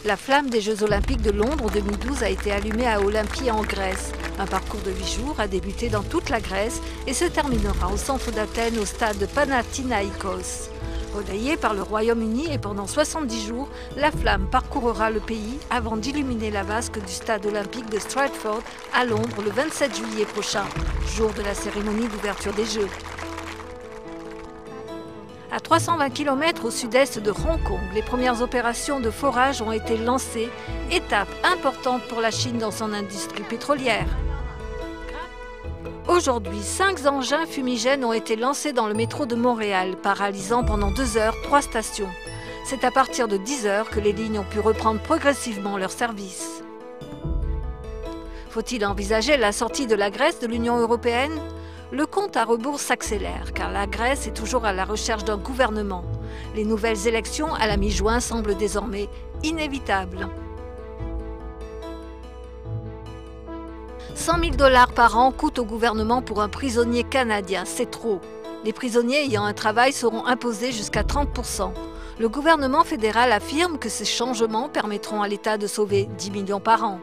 La flamme des Jeux Olympiques de Londres 2012 a été allumée à Olympie en Grèce. Un parcours de 8 jours a débuté dans toute la Grèce et se terminera au centre d'Athènes au stade de Panathinaïkos. Relayée par le Royaume-Uni et pendant 70 jours, la flamme parcourra le pays avant d'illuminer la vasque du stade olympique de Stratford à Londres le 27 juillet prochain, jour de la cérémonie d'ouverture des Jeux. À 320 km au sud-est de Hong Kong, les premières opérations de forage ont été lancées, étape importante pour la Chine dans son industrie pétrolière. Aujourd'hui, 5 engins fumigènes ont été lancés dans le métro de Montréal, paralysant pendant 2 heures 3 stations. C'est à partir de 10 heures que les lignes ont pu reprendre progressivement leur service. Faut-il envisager la sortie de la Grèce de l'Union européenne ? Le compte à rebours s'accélère, car la Grèce est toujours à la recherche d'un gouvernement. Les nouvelles élections à la mi-juin semblent désormais inévitables. 100 000 $ par an coûte au gouvernement pour un prisonnier canadien, c'est trop. Les prisonniers ayant un travail seront imposés jusqu'à 30 %. Le gouvernement fédéral affirme que ces changements permettront à l'État de sauver 10 millions par an.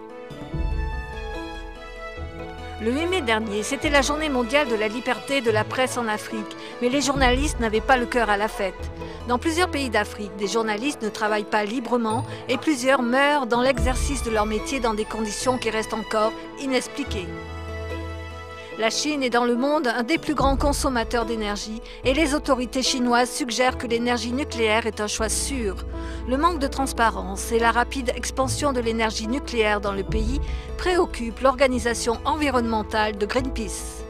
Le 8 mai dernier, c'était la journée mondiale de la liberté de la presse en Afrique, mais les journalistes n'avaient pas le cœur à la fête. Dans plusieurs pays d'Afrique, des journalistes ne travaillent pas librement et plusieurs meurent dans l'exercice de leur métier dans des conditions qui restent encore inexpliquées. La Chine est dans le monde un des plus grands consommateurs d'énergie et les autorités chinoises suggèrent que l'énergie nucléaire est un choix sûr. Le manque de transparence et la rapide expansion de l'énergie nucléaire dans le pays préoccupent l'organisation environnementale de Greenpeace.